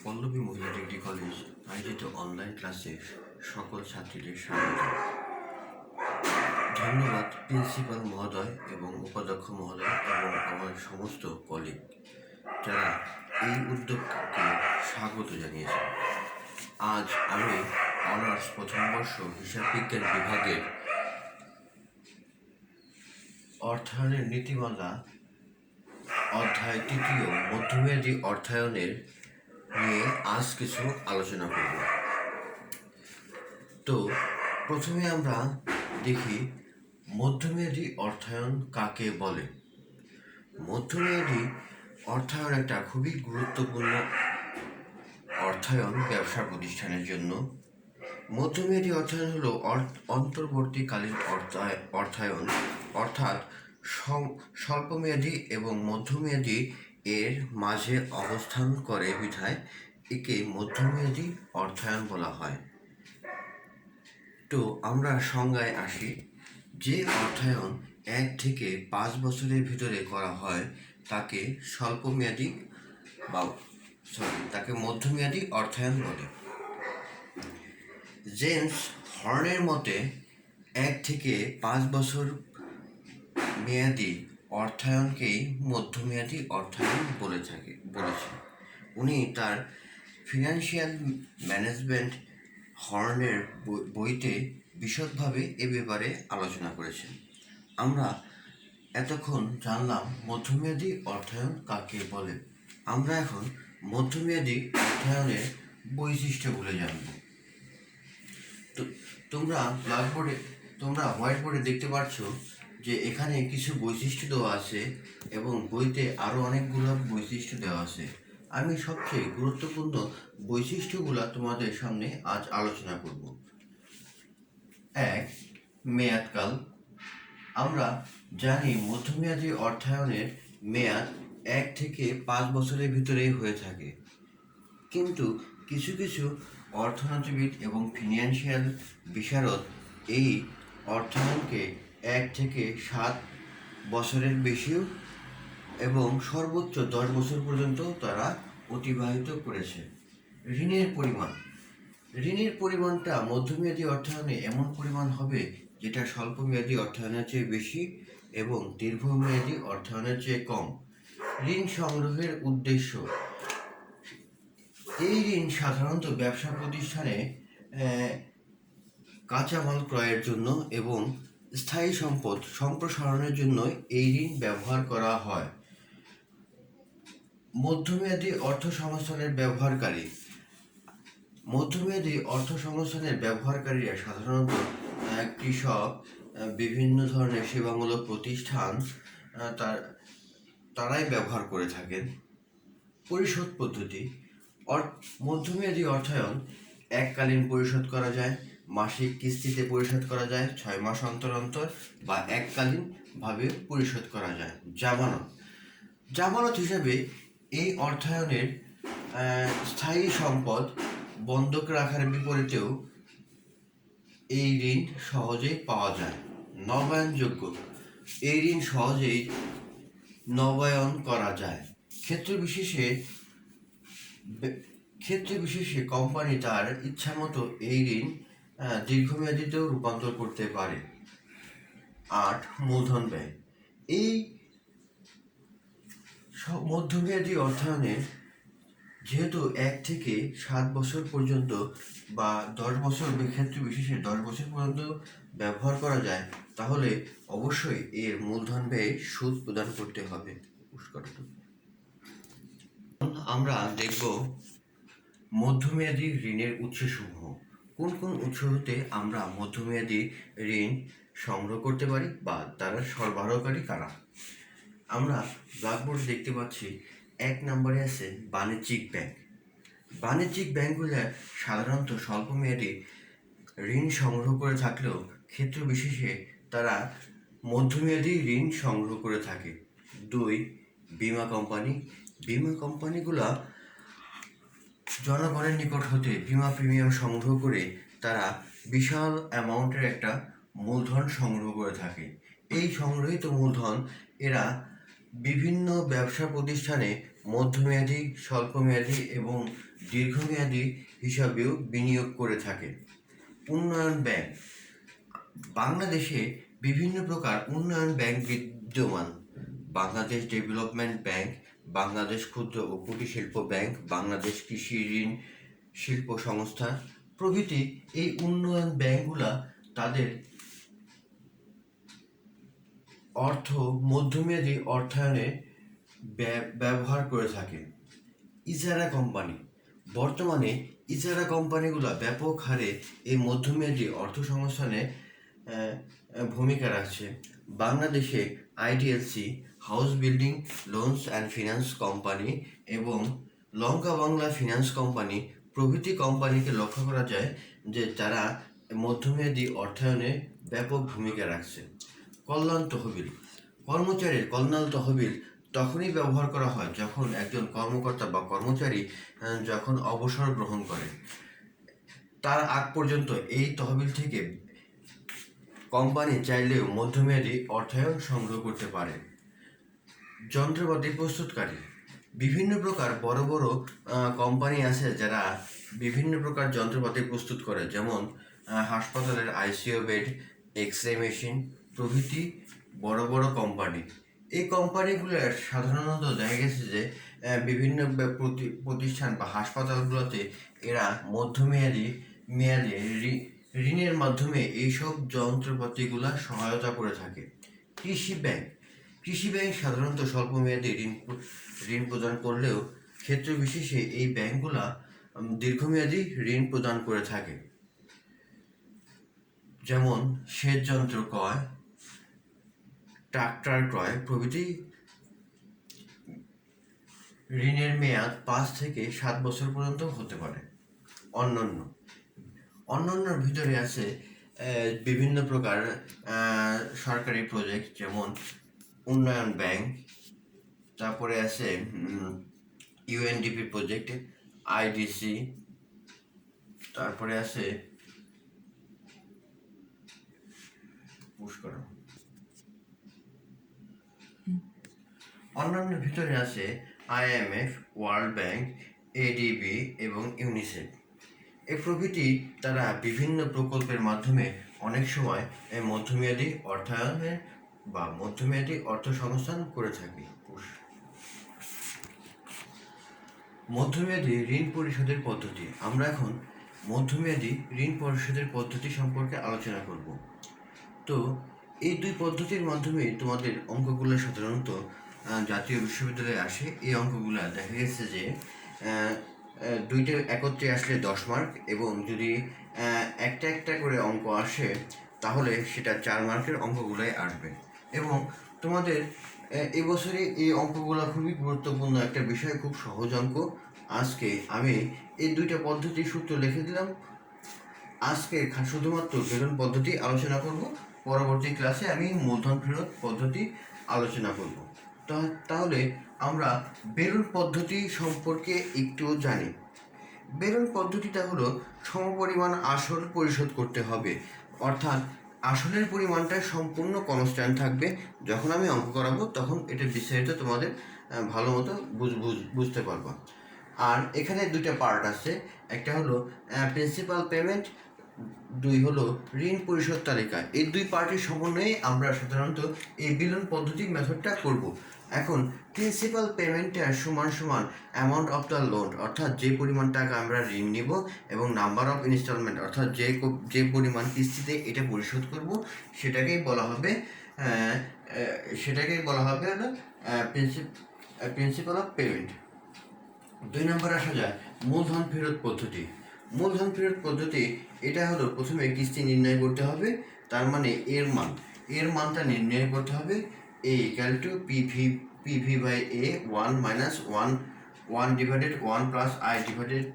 পল্লবী মহিলা degree college আয়োজিত online ক্লাসে সকল ছাত্রীদের স্বাগত। ধন্যবাদ প্রিন্সিপাল মহোদয় এবং উপাধ্যক্ষ মহোদয় এবং আমার সমস্ত কলিগ যারা এই উদ্যোগকে স্বাগত জানিয়েছেন। আজ আমি অনার্স প্রথম বর্ষ হিসাব বিজ্ঞান বিভাগের অর্থায়নের নীতিমালা অধ্যায় 3 মধ্যমেয়াদী অর্থায়নের নিয়ে আজ কিছু আলোচনা করব। তো প্রথমে আমরা দেখি মধ্যমেয়াদী অর্থায়ন কাকে বলে। মধ্যমেয়াদী অর্থায়ন একটা খুবই গুরুত্বপূর্ণ অর্থায়ন ব্যবসা প্রতিষ্ঠানের জন্য। মধ্যমেয়াদী অর্থায়ন হলো অন্তর্বর্তীকালীন অর্থায়ন, অর্থাৎ স্বল্পমেয়াদী এবং মধ্যমেয়াদী এর মাঝে অবস্থান করে বিধায় একে মধ্যমেয়াদী অর্থায়ন বলা হয়। তো আমরা সংজ্ঞায় আসি। যে অর্থায়ন 1 থেকে 5 বছরের ভিতরে করা হয় তাকে স্বল্পমেয়াদী তাকে মধ্যমেয়াদী অর্থায়ন বলে। জেমস হর্নের মতে 1 থেকে 5 বছর মেয়াদী অর্থায়নকেই মধ্যমেয়াদী অর্থায়ন বলেছেন। উনি তার ফিনান্সিয়াল ম্যানেজমেন্ট হর্নের বইতে বিশদভাবে এ ব্যাপারে আলোচনা করেছেন। আমরা এতক্ষণ জানলাম মধ্যমেয়াদী অর্থায়ন কাকে বলে। আমরা এখন মধ্যমেয়াদী অর্থায়নের বৈশিষ্ট্যগুলো জানব। তো তোমরা হোয়াইট বোর্ডে দেখতে পাচ্ছ যে এখানে কিছু বৈশিষ্ট্য দেওয়া আছে এবং বইতে আরও অনেকগুলো বৈশিষ্ট্য দেওয়া আছে। আমি সবচেয়ে গুরুত্বপূর্ণ বৈশিষ্ট্যগুলো তোমাদের সামনে আজ আলোচনা করব। 1. মেয়াদকাল। আমরা জানি মধ্যমেয়াদী অর্থায়নের মেয়াদ 1 থেকে 5 বছরের ভিতরেই হয়ে থাকে, কিন্তু কিছু কিছু অর্থনীতিবিদ এবং ফিনান্সিয়াল বিশারদ এই অর্থায়নকে 1 থেকে 7 বছরের বেশিও এবং সর্বোচ্চ 10 বছর পর্যন্ত তারা অতিবাহিত করেছে। ঋণের পরিমাণটা মধ্যমেয়াদী অর্থায়নে এমন পরিমাণ হবে যেটা স্বল্পমেয়াদী অর্থায়নের চেয়ে বেশি এবং দীর্ঘমেয়াদী অর্থায়নের চেয়ে কম। ঋণ সংগ্রহের উদ্দেশ্য। এই ঋণ সাধারণত ব্যবসা প্রতিষ্ঠানে কাঁচামাল ক্রয়ের জন্য এবং স্থায়ী সম্পদ সম্প্রসারণের জন্য এই ঋণ ব্যবহার করা হয়। মধ্যমেয়াদী অর্থসংস্থানের ব্যবহারকারী। মধ্যমেয়াদী অর্থসংস্থানের ব্যবহারকারীরা সাধারণত কৃষক, বিভিন্ন ধরনের সেবামূলক প্রতিষ্ঠান তারাই ব্যবহার করে থাকেন। পরিশোধ পদ্ধতি। মধ্যমেয়াদী অর্থায়ন এককালীন পরিশোধ করা যায়, মাসিক কিস্তিতে পরিশোধ করা যায়, 6 মাস অন্তর অন্তর বা এককালীনভাবে পরিশোধ করা যায়। জামানত হিসাবে এই অর্থায়নের স্থায়ী সম্পদ বন্ধক রাখার বিপরীতেও এই ঋণ সহজেই পাওয়া যায়। নবায়নযোগ্য। এই ঋণ সহজেই নবায়ন করা যায়। ক্ষেত্র বিশেষে কোম্পানি তার ইচ্ছামতো এই ঋণ দীর্ঘমেয়াদীতেও রূপান্তর করতে পারে। 8. মূলধন ব্যয়। এই মধ্যমেয়াদী অর্থায়নে যেহেতু 1 থেকে 7 বছর পর্যন্ত বা 10 বছর ক্ষেত্র বিশেষে 10 বছর পর্যন্ত ব্যবহার করা যায়, তাহলে অবশ্যই এর মূলধন ব্যয়ে সুদ প্রদান করতে হবে। আমরা দেখব মধ্যমেয়াদী ঋণের উৎসসমূহ। কোন কোন উৎস হতে আমরা মধ্যমেয়াদী ঋণ সংগ্রহ করতে পারি বা তারা সরবরাহকারী কারা। আমরা ব্ল্যাকবোর্ডে দেখতে পাচ্ছি 1 নম্বরে আছে বাণিজ্যিক ব্যাংক। বাণিজ্যিক ব্যাংকগুলো সাধারণত স্বল্পমেয়াদী ঋণ সংগ্রহ করে থাকলেও ক্ষেত্র বিশেষে তারা মধ্যমেয়াদী ঋণ সংগ্রহ করে থাকে। 2. বীমা কোম্পানি। বীমা কোম্পানিগুলো জনগণের নিকট হতে বীমা প্রিমিয়াম সংগ্রহ করে তারা বিশাল অ্যামাউন্টের একটা মূলধন সংগ্রহ করে থাকে। এই সংগ্রহিত মূলধন এরা বিভিন্ন ব্যবসা প্রতিষ্ঠানে মধ্যমেয়াদী, স্বল্পমেয়াদী এবং দীর্ঘমেয়াদী হিসাবেও বিনিয়োগ করে থাকে। উন্নয়ন ব্যাংক। বাংলাদেশে বিভিন্ন প্রকার উন্নয়ন ব্যাংক বিদ্যমান। বাংলাদেশ ডেভেলপমেন্ট ব্যাংক, বাংলাদেশ ক্ষুদ্র ও কুটির শিল্প ব্যাংক, বাংলাদেশ কৃষি ঋণ শিল্প সংস্থা প্রভৃতি এই উন্নয়ন ব্যাংকগুলা তাদের অর্থ মধ্যমেয়াদী অর্থায়নে ব্যবহার করে থাকে। ইজারা কোম্পানি। বর্তমানে ইজারা কোম্পানিগুলো ব্যাপক হারে এই মধ্যমেয়াদী অর্থ সংস্থানে ভূমিকা রাখছে। বাংলাদেশে IDLC, house building loans and finance company এবং লঙ্কা বাংলা ফিনান্স কোম্পানি প্রভৃতি কোম্পানিকে লক্ষ্য করা যায় যে তারা মধ্যমেয়াদী অর্থায়নে ব্যাপক ভূমিকা রাখছে। কল্যাণ তহবিল। কর্মচারীর কল্যাণ তহবিল তখনই ব্যবহার করা হয় যখন একজন কর্মকর্তা বা কর্মচারী যখন অবসর গ্রহণ করে। তার আগ পর্যন্ত এই তহবিল থেকে কোম্পানি চাইলেও মধ্যমেয়াদী অর্থায়ন সংগ্রহ করতে পারে। যন্ত্রপাতি প্রস্তুতকারী। বিভিন্ন প্রকার বড় বড় কোম্পানি আছে যারা বিভিন্ন প্রকার যন্ত্রপাতি প্রস্তুত করে, যেমন হাসপাতালের ICU bed, X ray machine প্রভৃতি বড় বড় কোম্পানি। এই কোম্পানিগুলোর সাধারণত দেখা গেছে যে বিভিন্ন প্রতিষ্ঠান বা হাসপাতালগুলোতে এরা মধ্যমেয়াদী ঋণের মাধ্যমে এইসব যন্ত্রপাতিগুলা সহায়তা করে থাকে। কৃষি ব্যাংক। কৃষি ব্যাংক সাধারণত স্বল্পমেয়াদী ঋণ প্রদান করলেও ক্ষেত্র বিশেষে এই ব্যাংকগুলা দীর্ঘমেয়াদী ঋণ প্রদান করে থাকে, যেমন সেচ যন্ত্র ক্রয়, ট্রাক্টর ক্রয় প্রভৃতি। ঋণের মেয়াদ 5 থেকে 7 বছর পর্যন্ত হতে পারে। অন্যান্যর ভিতরে আছে বিভিন্ন প্রকার সরকারি প্রজেক্ট, যেমন উন্নয়ন ব্যাংক, তারপরে আছে ইউএনডিপি প্রজেক্ট, আইডিসি, তারপরে আছে অন্যান্যের ভিতরে আছে আইএমএফ, ওয়ার্ল্ড ব্যাংক, এডিবি এবং ইউনিসেফ এ প্রভৃতি। তারা বিভিন্ন প্রকল্পের মাধ্যমে অনেক সময় মধ্যমেয়াদী অর্থায়নের বা মধ্যমেয়াদী অর্থ সংস্থান করে থাকে। মধ্যমেয়াদী ঋণ পরিশোধের পদ্ধতি। আমরা এখন মধ্যমেয়াদী ঋণ পরিশোধের পদ্ধতি সম্পর্কে আলোচনা করব। তো এই দুই পদ্ধতির মাধ্যমে তোমাদের অঙ্কগুলো সাধারণত জাতীয় বিশ্ববিদ্যালয়ে আসে। এই অঙ্কগুলো দেখা গেছে যে দুইটা একত্রে আসলে 10 মার্ক, এবং যদি একটা একটা করে অঙ্ক আসে তাহলে সেটা 4 মার্কের অঙ্কগুলোই আসবে। এবং তোমাদের এবছরে এই অঙ্কগুলো খুবই গুরুত্বপূর্ণ একটা বিষয়, খুব সহজ অঙ্ক। আজকে আমি এই দুইটা পদ্ধতির সূত্র লিখে দিলাম। আজকে শুধুমাত্র বেলুন পদ্ধতি আলোচনা করব, পরবর্তী ক্লাসে আমি মূলধন ফেরত পদ্ধতি আলোচনা করব। তাহলে আমরা বেলুন পদ্ধতি সম্পর্কে একটু জানি। বেলুন পদ্ধতিটা হলো সমপরিমাণ আসল পরিশোধ করতে হবে, অর্থাৎ আসলের পরিমাণটা সম্পূর্ণ কনস্ট্যান্ট থাকবে। যখন আমি অঙ্ক করাবো তখন এটা বিস্তারিত তোমাদের ভালো মতো বুঝতে পারবো। আর এখানে দুইটা পার্ট আছে, একটা হলো প্রিন্সিপাল পেমেন্ট, দুই হলো ঋণ পরিশোধ তালিকা। এই দুই পার্টের সমন্বয়ে আমরা সাধারণত এই বেলুন পদ্ধতি মেথডটা করব। এখন প্রিন্সিপাল পেমেন্টটা সমান সমান অ্যামাউন্ট অফ দ্য লোন, অর্থাৎ যে পরিমাণ টাকা আমরা ঋণ নিব, এবং নাম্বার অফ ইনস্টলমেন্ট, অর্থাৎ যে পরিমাণ কিস্তিতে এটা পরিশোধ করব সেটাকেই বলা হবে প্রিন্সিপাল অফ পেমেন্ট। 2 নম্বর আসা যায় মূলধন ফেরত পদ্ধতি। মূলধন ফেরত পদ্ধতি এটা হলো প্রথমে কিস্তি নির্ণয় করতে হবে, তার মানে এর মানটা নির্ণয় করতে হবে a equal to PV by A 1 minus 1 divided 1 plus I divided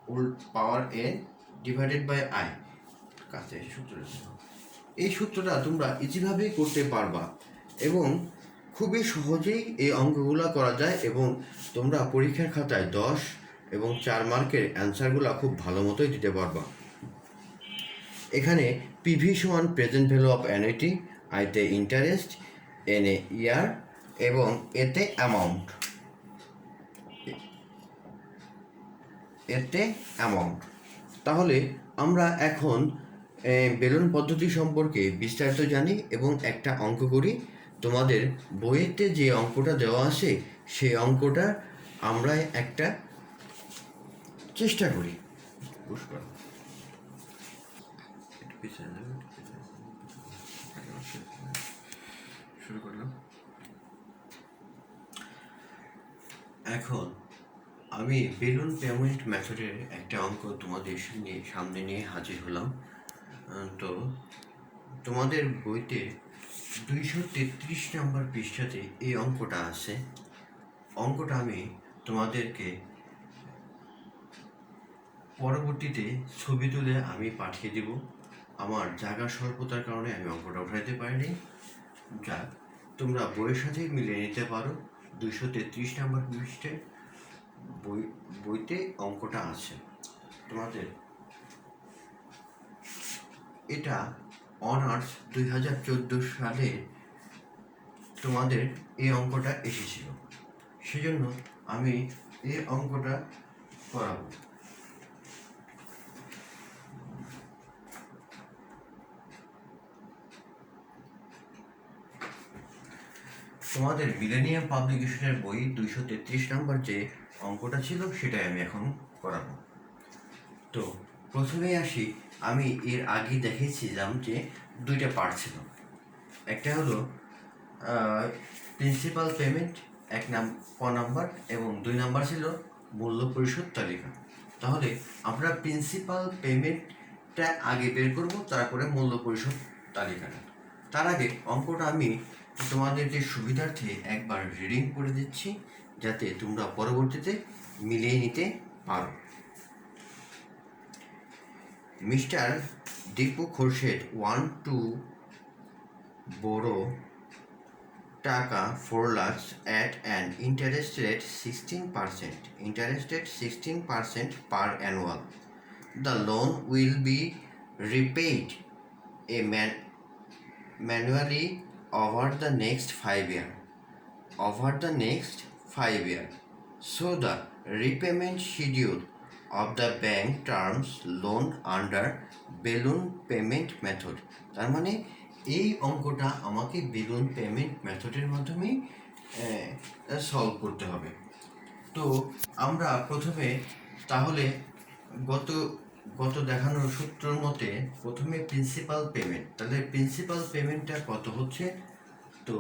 whole power n divided by I। কাছে এই সূত্রটা তোমরা ইজিভাবেই করতে পারবা এবং খুবই সহজেই এই অঙ্কগুলো করা যায়, এবং তোমরা পরীক্ষার খাতায় 10 এবং 4 মার্কের অ্যান্সারগুলো খুব ভালো মতোই দিতে পারবা। এখানে পিভি সমান প্রেজেন্ট ভ্যালু অফ অ্যানুইটি, আইতে ইন্টারেস্ট, এন এ ইয়ার, এবং এতে অ্যামাউন্ট, তাহলে আমরা এখন বেলুন পদ্ধতি সম্পর্কে বিস্তারিত জানি এবং একটা অঙ্ক করি। তোমাদের বইয়েতে যে অঙ্কটা দেওয়া আছে সেই অঙ্কটা আমরা একটা চেষ্টা করি। শুরু করলাম। এখন আমি বেলুন পেমেন্ট মেথডের একটা অঙ্ক তোমাদের সামনে নিয়ে হাজির হলাম। তো তোমাদের বইতে 233 নম্বর পৃষ্ঠাতে এই অঙ্কটা আছে। অঙ্কটা আমি তোমাদেরকে পরবর্তীতে ছবি তুলে আমি পাঠিয়ে দেব। আমার জায়গা স্বল্পতার কারণে আমি অঙ্কটা উঠাইতে পারিনি। যাক, তোমরা বইয়ের সাথে মিলিয়ে নিতে পারো। 233 নম্বর পৃষ্ঠায় বইতে অঙ্কটা আছে তোমাদের। এটা অনার্স 2014 সালে তোমাদের এই অঙ্কটা এসেছিল, সেজন্য আমি এই অঙ্কটা করাবো। তোমাদের মিলেনিয়াম পাবলিকেশনের বই 233 নম্বর যে অঙ্কটা ছিল সেটাই আমি এখন করাবো। তো প্রথমেই আসি, আমি এর আগে দেখেছিলাম যে দুইটা পার্ট ছিল। একটা হলো প্রিন্সিপাল পেমেন্ট ক নাম্বার, এবং 2 নাম্বার ছিল মূল্য পরিশোধ তালিকা। তাহলে আমরা প্রিন্সিপাল পেমেন্টটা আগে বের করব, তারপরে মূল্য পরিশোধ তালিকাটা। তার আগে অঙ্কটা আমি তোমাদের যে সুবিধার্থে একবার রিডিং করে দিচ্ছি, যাতে তোমরা পরবর্তীতে মিলিয়ে নিতে পারো। Mister Dipu Khorshed want to borrow টাকা 4 lakhs at an interest rate 16% per annual. The loan will be repaid manually over the next 5 years. So the repayment schedule of the bank terms loan under balloon payment method. তার মানে এই অঙ্কটা আমাকে balloon payment মেথডের মাধ্যমে solve করতে হবে। তো আমরা প্রথমে তাহলে গত দেখানোর সূত্রের মতে প্রথমে প্রিন্সিপাল পেমেন্ট, তাহলে প্রিন্সিপাল পেমেন্টটা কত হচ্ছে, তো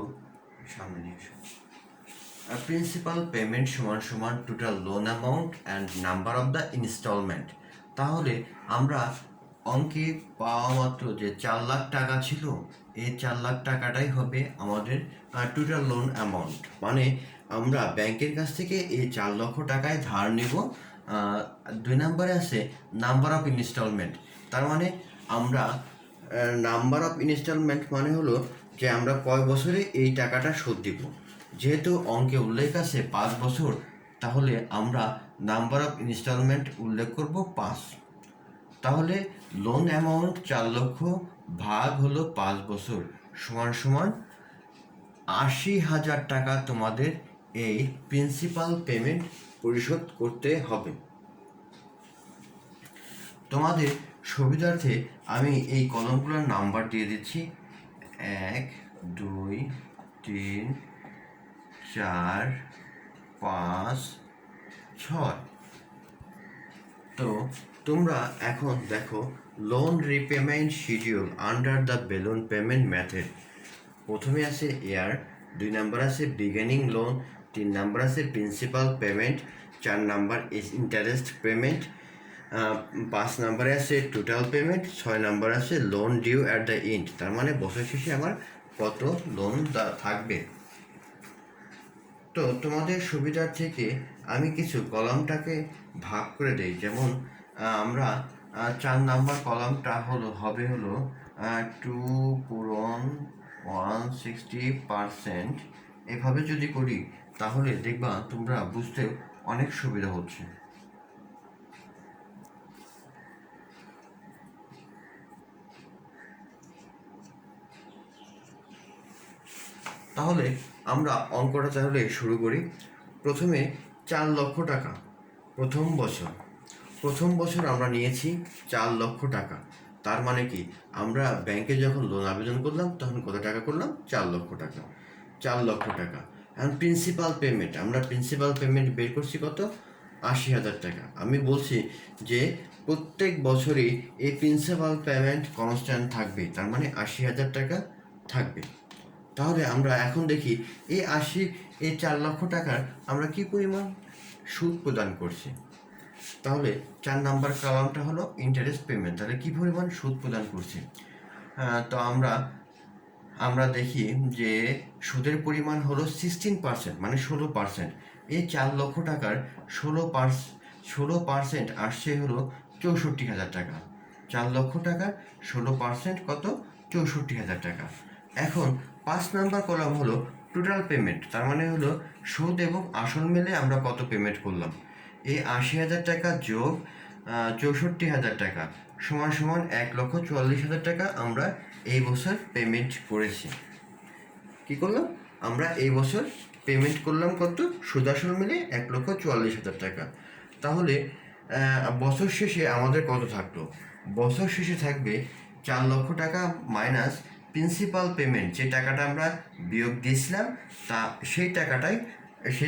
সামনে নিয়ে আসুন। প্রিন্সিপাল পেমেন্ট সমান total loan amount and number of the instalment. তাহলে আমরা অঙ্কে পাওয়া মাত্র যে 4 লাখ টাকা ছিল, এই 4 লাখ টাকাটাই হবে আমাদের টোটাল লোন অ্যামাউন্ট। মানে আমরা ব্যাংকের কাছ থেকে এই 4 লক্ষ টাকায় ধার নেব। 2 নম্বরে আছে নাম্বার অফ ইনস্টলমেন্ট। তার মানে আমরা নাম্বার অফ ইনস্টলমেন্ট মানে হলো যে আমরা কয় বছরে এই টাকাটা শোধ দিব। যেহেতু অঙ্কে উল্লেখ আছে 5 বছর, তাহলে আমরা নাম্বার অফ ইনস্টলমেন্ট উল্লেখ করব 5। তাহলে লোন অ্যামাউন্ট 4 লক্ষ ভাগ হলো 5 বছর সমান 80,000 টাকা তোমাদের এই প্রিন্সিপাল পেমেন্ট পরিশোধ করতে হবে। তোমাদের সুবিধার্থে আমি এই কলমগুলোর নাম্বার দিয়ে দিচ্ছি, 1 2 3 4 5 6। তো তোমরা এখন দেখো loan repayment schedule under the balloon payment method. প্রথমে আছে ইয়ার, 2 নাম্বার আছে বিগিনিং লোন, 3 নাম্বার আছে principal payment, 4 number interest payment, 5 নাম্বারে আছে টোটাল পেমেন্ট, 6 নাম্বার আছে loan due at the end. তার মানে বছর শেষে আমার কত লোন থাকবে। তো তোমাদের সুবিধার থেকে আমি কিছু কলামটাকে ভাগ করে দেই। যেমন আমরা 4 নাম্বার কলামটা হবে 2 পূরণ 160%। এভাবে যদি করি তাহলে দেখবা তোমরা বুঝতে অনেক সুবিধা হচ্ছে। তাহলে আমরা অঙ্কটা তাহলে শুরু করি। প্রথমে 4 লক্ষ টাকা প্রথম বছর আমরা নিয়েছি 4 লক্ষ টাকা। তার মানে কি, আমরা ব্যাংকে যখন লোন আবেদন করলাম তখন কত টাকা করলাম? 4 লক্ষ টাকা। 4 লক্ষ টাকা। এখন প্রিন্সিপাল পেমেন্ট, আমরা প্রিন্সিপাল পেমেন্ট বের করছি কত? 80,000 টাকা। আমি বলছি যে প্রত্যেক বছরই এই প্রিন্সিপাল পেমেন্ট কনস্ট্যান্ট থাকবে, তার মানে 80,000 টাকা থাকবে। তাহলে আমরা এখন দেখি এই 4 লক্ষ টাকার আমরা কি পরিমাণ সুদ প্রদান করছি। তাহলে 4 নাম্বার কলামটা হলো ইন্টারেস্ট পেমেন্ট, তাহলে কি পরিমাণ সুদ প্রদান করছি। তো আমরা দেখি যে সুদের পরিমাণ হলো 16%, মানে 16%। এই 4 লক্ষ টাকার 16% আসছে হলো 64,000 টাকা। 4 লক্ষ টাকার 16% কত? 64,000 টাকা। এখন 5 নাম্বার কলাম হলো টোটাল পেমেন্ট, তার মানে হলো সুদ এবং আসল মিলে আমরা কত পেমেন্ট করলাম। এই 80,000 টাকা যোগ 64,000 টাকা সমান 1,44,000 টাকা আমরা এই বছর পেমেন্ট করেছি। কি করলাম? আমরা এই বছর পেমেন্ট করলাম কত? সুদ আসল মিলে 1,44,000 টাকা। তাহলে বছর শেষে আমাদের কত থাকলো? বছর শেষে থাকবে 4 লক্ষ টাকা মাইনাস প্রিন্সিপাল পেমেন্ট, যে টাকাটা আমরা বিয়োগ দিয়েছিলাম, সেই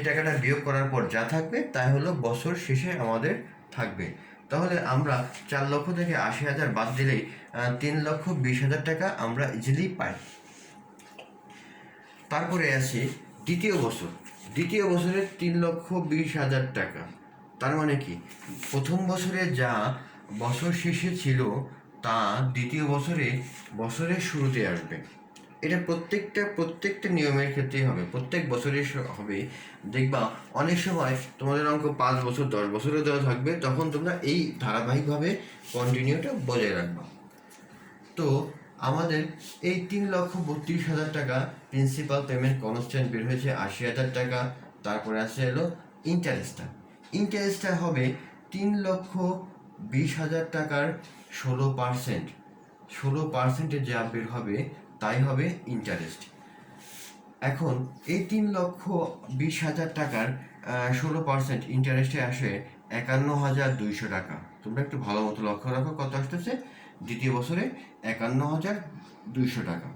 টাকাটা বিয়োগ করার পর যা থাকবে তাই হলো বছর শেষে আমাদের থাকবে। তাহলে আমরা 4 লক্ষ থেকে 80,000 বাদ দিলেই 3,20,000 টাকা আমরা ইজিলি পাই। তারপরে আসি দ্বিতীয় বছরে 3,20,000 টাকা। তার মানে কি, প্রথম বছরে যা বছর শেষে ছিল তা দ্বিতীয় বছরের শুরুতে আসবে। এটা প্রত্যেকটা নিয়মের ক্ষেত্রেই হবে, প্রত্যেক বছরে হবে। দেখবা অনেক সময় তোমাদের অঙ্ক 5 বছর 10 বছরে দেওয়া থাকবে, তখন তোমরা এই ধারাবাহিকভাবে কন্টিনিউটা বজায় রাখবা। তো আমাদের এই 3,32,000 টাকা প্রিন্সিপাল পেমেন্ট কনস্ট্যান্ট বের হয়েছে 80,000 টাকা। তারপরে আসে এলো ইন্টারেস্টটা হবে 3,20,000 টাকার 16%। যা বের হবে তাই হবে ইন্টারেস্ট। এখন এই 3,20,000 টাকার 16% ইন্টারেস্টে আসে 51,200 টাকা। তোমরা একটু ভালো মতো লক্ষ্য রাখো কত আসতেছে দ্বিতীয় বছরে? 51,200 টাকা।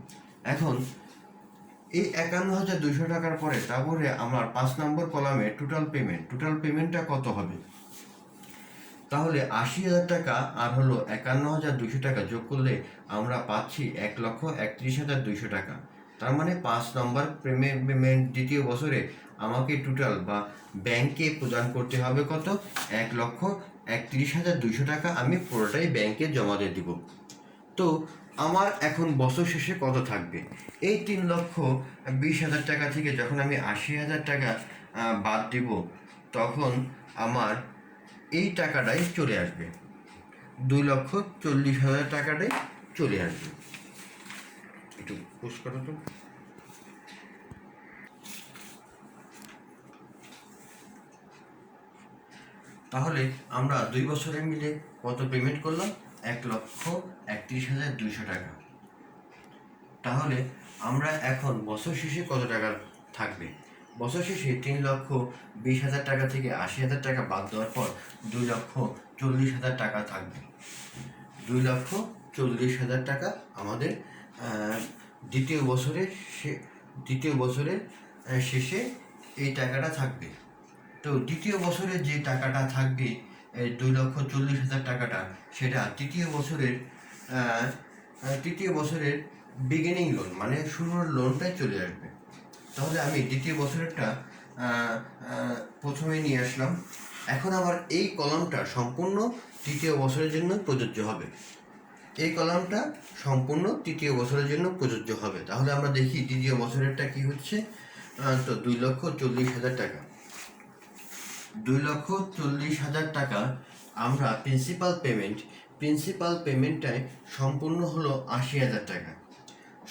এখন এই 51,200 টাকার তারপরে আমার 5 নম্বর কলামে টোটাল পেমেন্টটা কত হবে? তাহলে 80,000 টাকা আর হলো 51,200 টাকা যোগ করলে আমরা পাচ্ছি 1,31,200 টাকা। তার মানে 5 নম্বর পেমেন্ট দ্বিতীয় বছরে আমাকে টোটাল বা ব্যাংকে প্রদান করতে হবে কত? 1,31,200 টাকা। আমি পুরোটাই ব্যাংকে জমা দিয়ে দিব। তো আমার এখন বছর শেষে কত থাকবে? এই 3,20,000 টাকা থেকে যখন আমি 80,000 টাকা বাদ দিব, তখন আমার এই টাকাটাই চলে আসবে, 2,40,000 টাকাটাই চলে আসবে। একটু পুশ করো তো। তাহলে আমরা 2 বছরে মিলে কত পেমেন্ট করলাম? 1,31,200 টাকা। তাহলে আমরা এখন বছর শেষে কত টাকা থাকবে? বছর শেষে 3,20,000 টাকা থেকে 80,000 টাকা বাদ দেওয়ার পর 2,40,000 টাকা থাকবে। 2,40,000 টাকা আমাদের দ্বিতীয় বছরের শেষে এই টাকাটা থাকবে। তো দ্বিতীয় বছরে যে টাকাটা থাকবে, এই 2,40,000 টাকাটা, সেটা তৃতীয় বছরের বিগিনিং লোন, মানে শুরুর লোনটাই চলে আসবে। তাহলে আমি দ্বিতীয় বছরেরটা প্রথমে নিয়ে আসলাম। এখন আবার এই কলামটা সম্পূর্ণ তৃতীয় বছরের জন্য প্রযোজ্য হবে। তাহলে আমরা দেখি দ্বিতীয় বছরেরটা কি হচ্ছে। তো 2,40,000 টাকা। 2,40,000 টাকা আমরা প্রিন্সিপাল পেমেন্টটায় সম্পূর্ণ হলো 80,000 টাকা।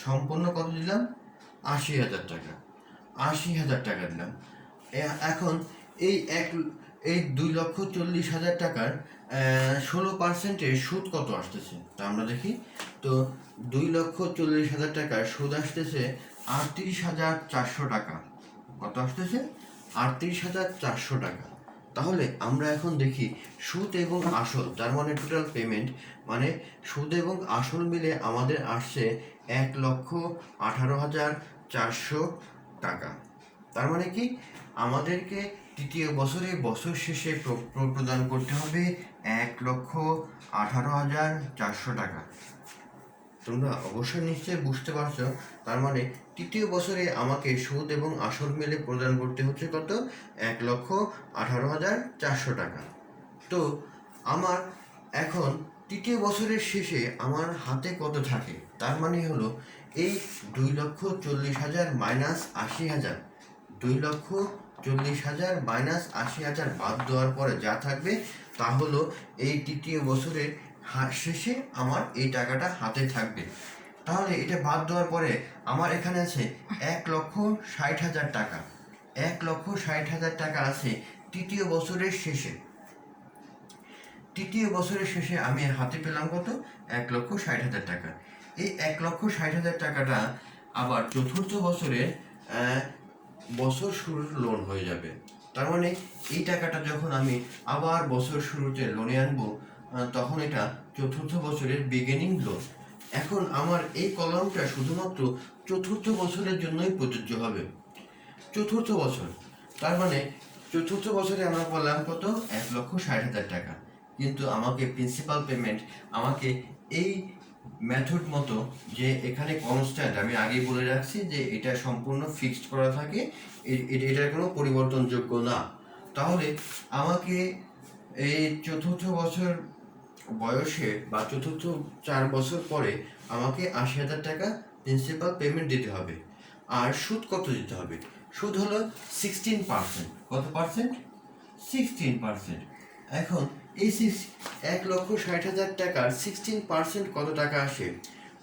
সম্পূর্ণ কত দিলাম? 80,000 টাকা। 80,000 টাকা দিলাম। এখন এই এই 2,40,000 টাকার 16%-এর সুদ কত আসতেছে তা আমরা দেখি। তো 2,40,000 টাকার সুদ আসতেছে 38,400 টাকা। কত আসতেছে? 38,400 টাকা। তাহলে আমরা এখন দেখি সুদ এবং আসল, তার মানে টোটাল পেমেন্ট, মানে সুদ এবং আসল মিলে আমাদের আসছে 1,18,400 টাকা। তার মানে কি, আমাদেরকে তৃতীয় বছরে বছর শেষে প্রদান করতে হবে 1,18,400 টাকা। তোমরা অবশ্যই নিশ্চয়ই বুঝতে পারছো, তার মানে তৃতীয় বছরে আমাকে সুদ এবং আসল মিলে প্রদান করতে হচ্ছে কত? 1,18,400 টাকা। তো আমার এখন তৃতীয় বছরের শেষে আমার হাতে কত থাকে, তার মানে হলো এই 2,40,000 মাইনাস 80,000, 2,40,000 মাইনাস 80,000 বাদ দেওয়ার পরে যা থাকবে তা হলো এই তৃতীয় বছরের শেষে আমার এই টাকাটা হাতে থাকবে। তাহলে এটা বাদ দেওয়ার পরে আমার এখানে আছে 1,60,000 টাকা। 1,60,000 টাকা আছে তৃতীয় বছরের শেষে। তৃতীয় বছরের শেষে আমি হাতে পেলাম কত? 1,60,000 টাকা। এই 1,60,000 টাকাটা আবার চতুর্থ বছরে বছর শুরুর লোন হয়ে যাবে। তার মানে এই টাকাটা যখন আমি আবার বছর শুরুতে লোনে আনবো, তখন এটা চতুর্থ বছরের বিগিনিং লোন। এখন আমার এই কলামটা শুধুমাত্র চতুর্থ বছরের জন্যই প্রযোজ্য হবে। চতুর্থ বছর, তার মানে চতুর্থ বছরে আমরা বললাম কত? 1,60,000 টাকা। কিন্তু আমাকে প্রিন্সিপাল পেমেন্ট আমাকে এই মেথড মতো, যে এখানে কনস্ট্যান্ট, আমি আগেই বলে রাখছি যে এটা সম্পূর্ণ ফিক্সড করা থাকে, এটার কোনো পরিবর্তনযোগ্য না। তাহলে আমাকে এই চতুর্থ বছর বয়সে বা চতুর্থ 4 বছর পরে আমাকে 80,000 টাকা প্রিন্সিপাল পেমেন্ট দিতে হবে। আর সুদ কত দিতে হবে? সুদ হলো 16%। কত পার্সেন্ট? 16%। এখন এই 1,60,000 টাকার 16% কত টাকা আসে?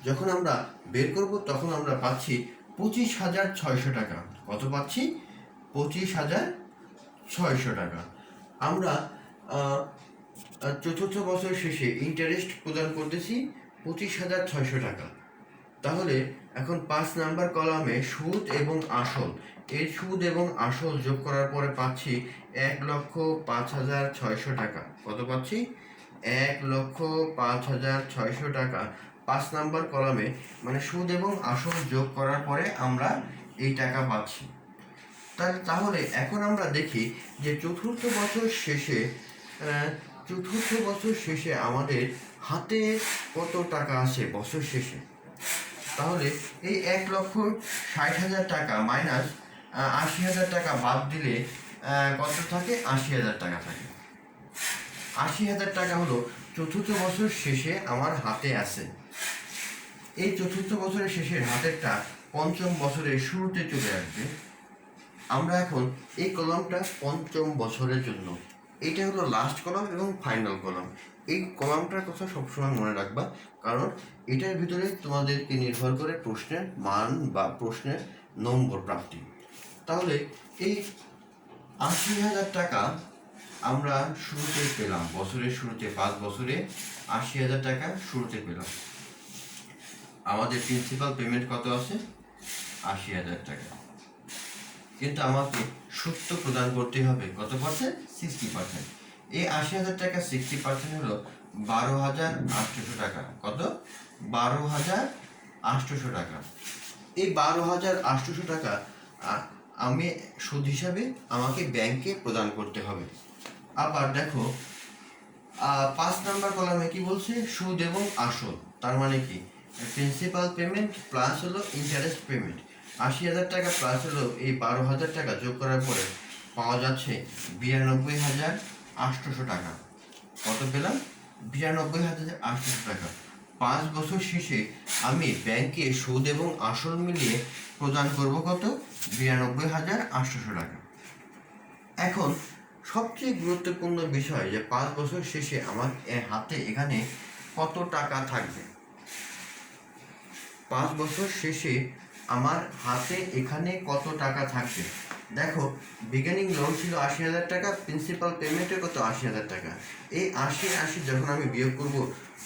যখন আমরা বের করব তখন আমরা পাচ্ছি 25,600 টাকা। কত পাচ্ছি? 25,600 টাকা। আমরা চতুর্থ বছর শেষে ইন্টারেস্ট প্রদান করতেছি 25,600 টাকা। তাহলে এখন 5 নাম্বার কলামে সুদ এবং আসল, এই সুদ এবং আসল যোগ করার পরে পাচ্ছি 1,05,600 টাকা। কত পাচ্ছি? 1,05,600 টাকা 5 নাম্বার কলামে, মানে সুদ এবং আসল যোগ করার পরে আমরা এই টাকা পাচ্ছি। তাহলে এখন আমরা দেখি যে চতুর্থ বছর শেষে আমাদের হাতে কত টাকা আসে বছর শেষে। তাহলে এই 1,60,000 টাকা মাইনাস 80,000 টাকা বাদ দিলে কত থাকে? 80,000 টাকা থাকে। 80,000 টাকা হলো চতুর্থ বছর শেষে আমার হাতে আছে। এই চতুর্থ বছরের শেষের হাতেরটা পঞ্চম বছরের শুরুতে চলে আসবে। আমরা এখন এই কলামটা পঞ্চম বছরের জন্য, এটা হলো লাস্ট কলাম এবং ফাইনাল কলাম। এই কলামটার কথা সবসময় মনে রাখবা, কারণ এটার ভিতরে তোমাদেরকে নির্ভর করে প্রশ্নের মান বা প্রশ্নের নম্বর প্রাপ্তি। তাহলে এই 80,000 টাকা আমরা শুরুতে পেলাম, বছরের শুরুতে 5 বছরে 80,000 টাকা শুরুতে পেলাম। আমাদের প্রিন্সিপাল পেমেন্ট কত আছে? 80,000 টাকা। কিন্তু আমাকে সুদ তো প্রদান করতে হবে কত পার্সেন্ট? 60%। এই 80,000 টাকা 60% হলো 12,800 টাকা। কত? 12,800 টাকা। এই 12,800 টাকা আমি সুদ হিসাবে আমাকে ব্যাংকে প্রদান করতে হবে। আবার দেখো 5 নাম্বার কলামে কি বলছে? সুদ এবং আসল, তার মানে কি প্রিন্সিপাল পেমেন্ট প্লাস হলো ইন্টারেস্ট পেমেন্ট। 80,000 টাকা প্লাস হলো এই 12,000 টাকা যোগ করার পরে পাওয়া যাচ্ছে 92,800 টাকা। কত পেলাম? 92,800 টাকা। 5 বছর শেষে আমি ব্যাংকে সুদ এবং আসল মিলিয়ে প্রদান করব কত? 92,800 টাকা। এখন সবচেয়ে গুরুত্বপূর্ণ বিষয় যে 5 বছর শেষে আমার হাতে এখানে কত টাকা থাকবে। 5 বছর শেষে আমার হাতে এখানে কত টাকা থাকবে? দেখো, বিগিনিং লোন ছিল 80,000 টাকা, প্রিন্সিপাল পেমেন্টের কত 80,000 টাকা। এই 80 যখন আমি বিয়োগ করব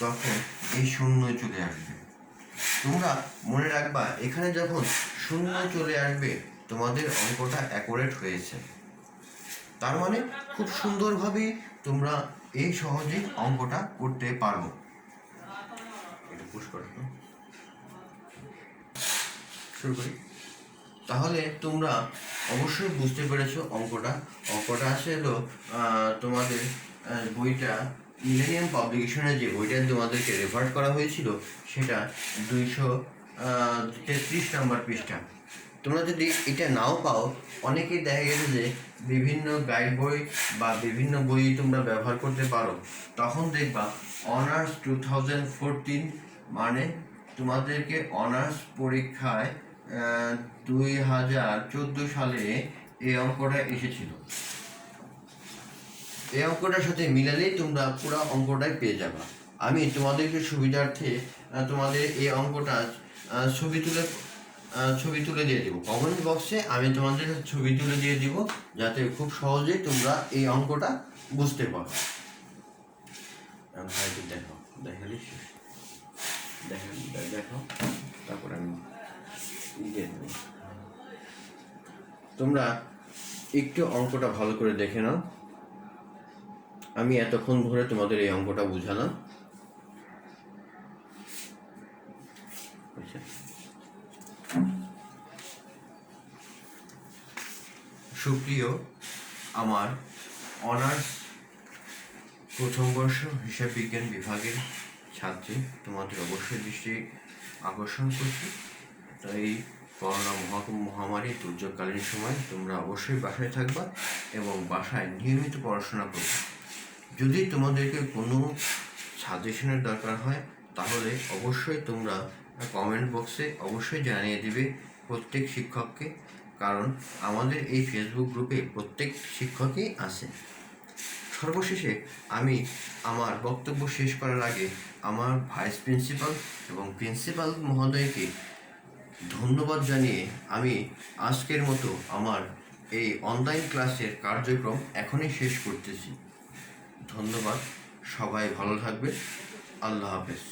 তখন এই শূন্য চলে আসবে। তোমরা মনে রাখবা, এখানে যখন শূন্য চলে আসবে তোমাদের অঙ্কটা অ্যাকুরেট হয়েছে। তার মানে খুব সুন্দরভাবে তোমরা এই সহজেই অঙ্কটা করতে পারবো। এটা পুশ করো, শুরু করি। তাহলে তোমরা অবশ্যই বুঝতে পেরেছো অঙ্কটা আসলে তোমাদের বইটা মিলেনিয়াম পাবলিকেশনের যে বইটা তোমাদেরকে রেফার করা হয়েছিল সেটা 233 নম্বর পৃষ্ঠা। তোমরা যদি এটা নাও পাও, অনেকেই দেখা গেছে যে বিভিন্ন গাইড বই বা বিভিন্ন বই তোমরা ব্যবহার করতে পারো, তখন দেখবা অনার্স 2014 মানে তোমাদেরকে অনার্স পরীক্ষায় 2014 সালে এই অঙ্কটা এসেছিল। এই অঙ্কটার সাথে মিলালেই তোমরা পুরো অঙ্কটাই পেয়ে যাবা। আমি তোমাদেরকে সুবিধার্থে তোমাদের এই অঙ্কটা ছবি তুলে দিয়ে দেবো কমেন্ট বক্সে। আমি তোমাদের ছবি তুলে দিয়ে দিব যাতে খুব সহজেই তোমরা এই অঙ্কটা বুঝতে পারো। দেখো, দেখো, তারপর আমি দিয়ে দেবো। তোমরা একটু অঙ্কটা ভালো করে দেখে নাও। আমি এতক্ষণ ধরে তোমাদের এই অঙ্কটা বুঝালাম। সুপ্রিয় আমার অনার্স প্রথম বর্ষ হিসাব বিজ্ঞান বিভাগের ছাত্রী, তোমাদের অবশ্যই দৃষ্টি আকর্ষণ করছি। তাই করোনা মহামারী দুর্যোগকালীন সময় তোমরা অবশ্যই বাসায় থাকবা এবং বাসায় নিয়মিত পড়াশোনা করবে। যদি তোমাদেরকে কোনো সাজেশনের দরকার হয় তাহলে অবশ্যই তোমরা কমেন্ট বক্সে অবশ্যই জানিয়ে দিবে প্রত্যেক শিক্ষককে, কারণ আমাদের এই ফেসবুক গ্রুপে প্রত্যেক শিক্ষকই আছে। সর্বশেষে আমি আমার বক্তব্য শেষ করার আগে আমার ভাইস প্রিন্সিপাল এবং প্রিন্সিপাল মহোদয়কে ধন্যবাদ জানিয়ে আমি আজকের মতো আমার এই অনলাইন ক্লাসের কার্যক্রম এখনই শেষ করতেছি। ধন্যবাদ, সবাই ভালো থাকবে। আল্লাহ হাফেজ।